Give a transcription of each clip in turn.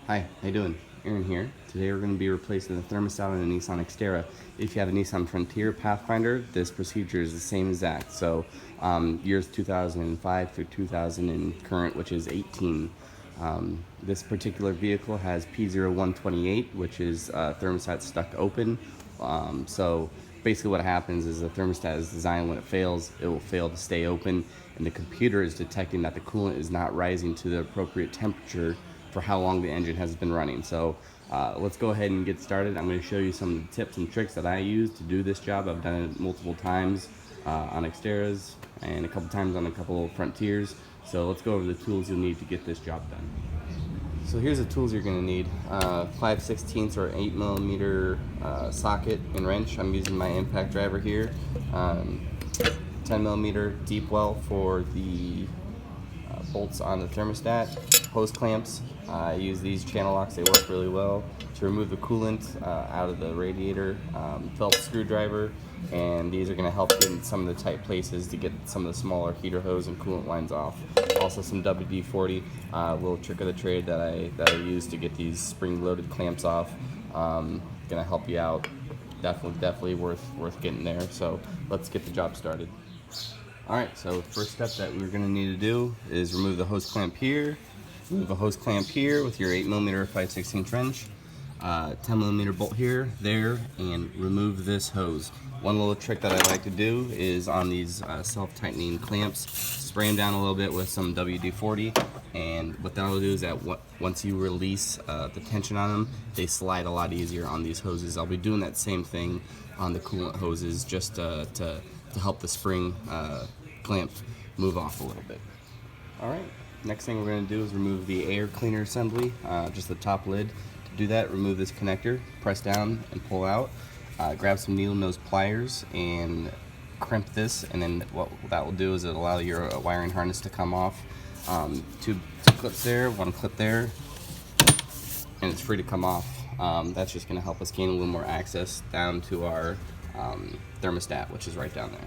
Hi, how you doing? Aaron here. Today we're going to be replacing the thermostat on a Nissan Xterra. If you have a Nissan Frontier Pathfinder, this procedure is the same exact. So years 2005 through 2000 and current, which is 18. This particular vehicle has p0128, which is thermostat stuck open. So basically what happens is the thermostat is designed when it fails, it will fail to stay open, and the computer is detecting that the coolant is not rising to the appropriate temperature for how long the engine has been running. So let's go ahead and get started. I'm going to show you some of the tips and tricks that I use to do this job. I've done it multiple times on Xterras and a couple times on a couple of Frontiers. So let's go over the tools you'll need to get this job done. So here's the tools you're going to need. 5/16 or 8mm socket and wrench. I'm using my impact driver here. 10mm deep well for the bolts on the thermostat. Hose clamps. I use these channel locks, they work really well. To remove the coolant out of the radiator, Phillips screwdriver, and these are going to help in some of the tight places to get some of the smaller heater hose and coolant lines off. Also some WD-40, little trick of the trade that I use to get these spring-loaded clamps off. Going to help you out. Definitely worth getting there. So let's get the job started. Alright, so first step that we're going to need to do is remove the hose clamp here, remove a hose clamp here with your 8mm 5/16 wrench, 10mm bolt here, there, and remove this hose. One little trick that I like to do is on these self-tightening clamps, spray them down a little bit with some WD-40, and what that'll do is that once you release the tension on them, they slide a lot easier on these hoses. I'll be doing that same thing on the coolant hoses just to help the spring clamp move off a little bit. Alright, next thing we're going to do is remove the air cleaner assembly, just the top lid. To do that, remove this connector, press down and pull out. Grab some needle nose pliers and crimp this, and then what that will do is it'll allow your wiring harness to come off. Two clips there, one clip there, and it's free to come off. That's just going to help us gain a little more access down to our thermostat, which is right down there.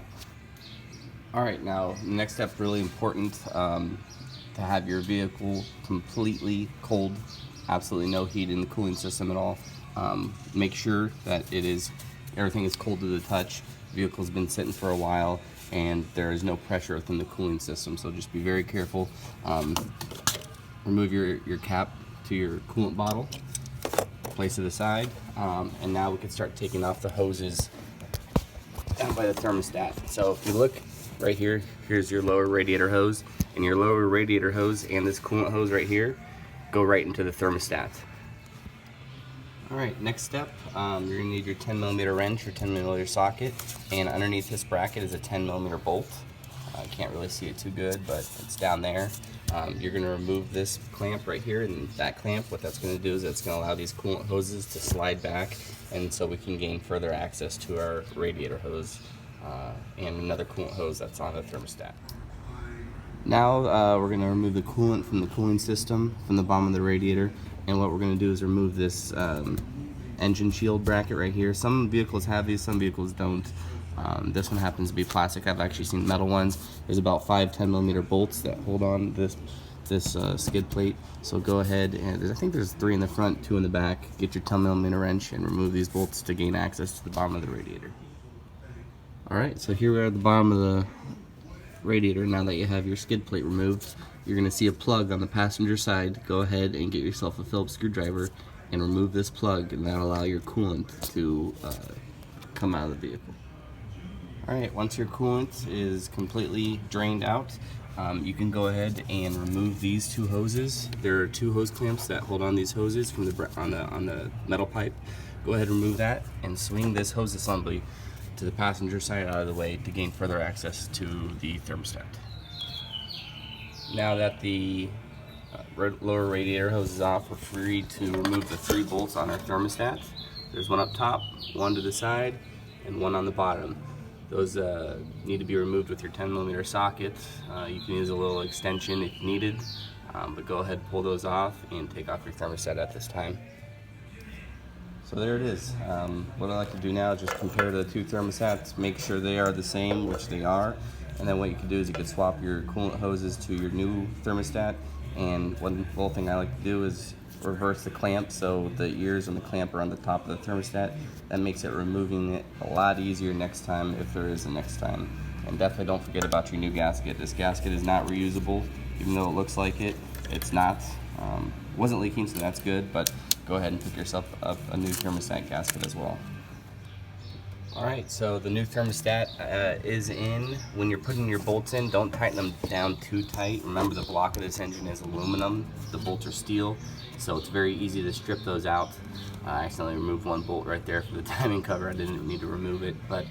Alright, now the next step, really important, to have your vehicle completely cold, absolutely no heat in the cooling system at all. Make sure that everything is cold to the touch. The vehicle's been sitting for a while and there is no pressure within the cooling system, so just be very careful. Remove your cap to your coolant bottle, place it aside, and now we can start taking off the hoses down by the thermostat. So if you look right here, here's your lower radiator hose, and your lower radiator hose and this coolant hose right here go right into the thermostat. Alright, next step, you're going to need your 10mm wrench or 10mm socket, and underneath this bracket is a 10mm bolt. I can't really see it too good, but it's down there. You're going to remove this clamp right here, and that clamp, what that's going to do is it's going to allow these coolant hoses to slide back, and so we can gain further access to our radiator hose and another coolant hose that's on the thermostat. Now we're going to remove the coolant from the cooling system from the bottom of the radiator, and what we're going to do is remove this engine shield bracket right here. Some vehicles have these, some vehicles don't. This one happens to be plastic. I've actually seen metal ones. There's about 5 10mm bolts that hold on this skid plate. So go ahead and I think there's 3 in the front, 2 in the back. Get your 10mm wrench and remove these bolts to gain access to the bottom of the radiator. Alright, so here we are at the bottom of the radiator. Now that you have your skid plate removed, you're going to see a plug on the passenger side. Go ahead and get yourself a Phillips screwdriver and remove this plug, and that'll allow your coolant to come out of the vehicle. Alright, once your coolant is completely drained out, you can go ahead and remove these 2 hoses. There are 2 hose clamps that hold on these hoses from on the metal pipe. Go ahead and remove that and swing this hose assembly to the passenger side out of the way to gain further access to the thermostat. Now that the lower radiator hose is off, we're free to remove the 3 bolts on our thermostat. There's one up top, one to the side, and one on the bottom. Those need to be removed with your 10mm socket. You can use a little extension if needed, but go ahead and pull those off and take off your thermostat at this time. So there it is. What I like to do now is just compare the 2 thermostats, make sure they are the same, which they are, and then what you can do is you can swap your coolant hoses to your new thermostat. And one little thing I like to do is reverse the clamp so the ears and the clamp are on the top of the thermostat. That makes it removing it a lot easier next time, if there is a next time. And definitely don't forget about your new gasket. This gasket is not reusable, even though it looks like it. It's not. Wasn't leaking, so that's good, but go ahead and pick yourself up a new thermostat gasket as well. Alright, so the new thermostat is in. When you're putting your bolts in, don't tighten them down too tight. Remember, the block of this engine is aluminum, the bolts are steel, so it's very easy to strip those out. I accidentally removed one bolt right there for the timing cover. I didn't need to remove it, but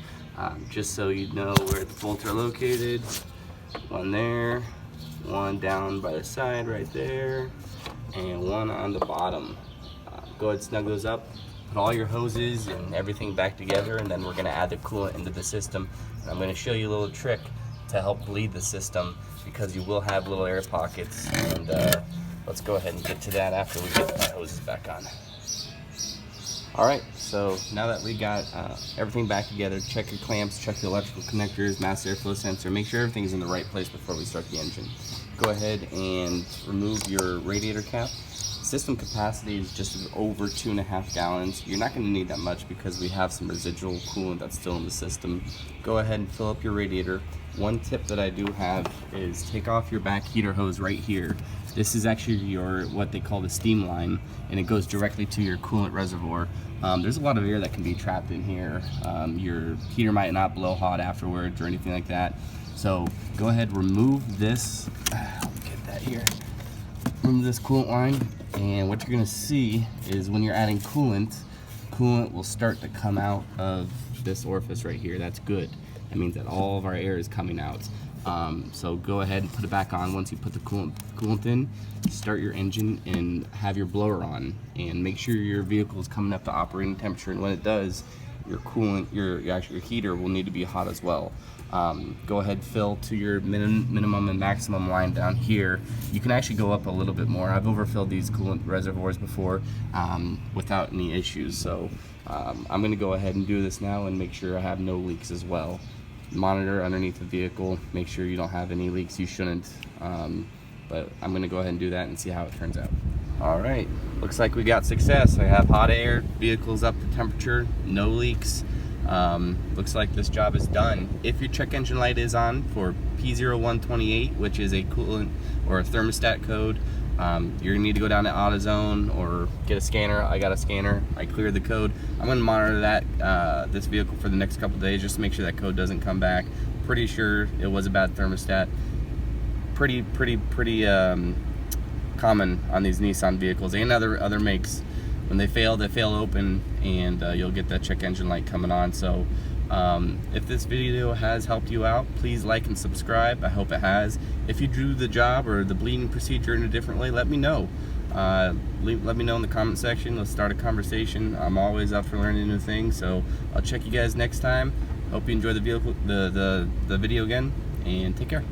just so you know where the bolts are located, one there, one down by the side right there, and one on the bottom. Go ahead and snug those up. Put all your hoses and everything back together, and then we're going to add the coolant into the system. And I'm going to show you a little trick to help bleed the system, because you will have little air pockets. And let's go ahead and get to that after we get our hoses back on. Alright, so now that we got everything back together, check your clamps, check your electrical connectors, mass airflow sensor, make sure everything's in the right place before we start the engine. Go ahead and remove your radiator cap. System capacity is just over 2.5 gallons. You're not going to need that much because we have some residual coolant that's still in the system. Go ahead and fill up your radiator. One tip that I do have is take off your back heater hose right here. This is actually your, what they call the steam line, and it goes directly to your coolant reservoir. There's a lot of air that can be trapped in here. Your heater might not blow hot afterwards or anything like that. So go ahead, remove this. Let me get that here. Remove this coolant line, and what you're going to see is when you're adding coolant will start to come out of this orifice right here. That's good. That means that all of our air is coming out. So go ahead and put it back on once you put the coolant in. Start your engine and have your blower on, and make sure your vehicle is coming up to operating temperature. And when it does, your coolant, your heater will need to be hot as well. Go ahead, fill to your minimum and maximum line down here. You can actually go up a little bit more. I've overfilled these coolant reservoirs before without any issues. So I'm going to go ahead and do this now and make sure I have no leaks as well. Monitor underneath the vehicle, make sure you don't have any leaks. You shouldn't, but I'm going to go ahead and do that and see how it turns out. Alright, looks like we got success. I have hot air, vehicle's up to temperature, no leaks. Looks like this job is done. If your check engine light is on for p0128, which is a coolant or a thermostat code, you're gonna need to go down to AutoZone or get a scanner. I got a scanner. I cleared the code. I'm gonna monitor that this vehicle for the next couple of days just to make sure that code doesn't come back. Pretty sure it was a bad thermostat. Pretty common on these Nissan vehicles and other makes. When they fail open, and you'll get that check engine light coming on. So if this video has helped you out, please like and subscribe. I hope it has. If you do the job or the bleeding procedure in a different way, let me know. Let me know in the comment section. Let's start a conversation. I'm always up for learning new things. So I'll check you guys next time. Hope you enjoy the video again, and take care.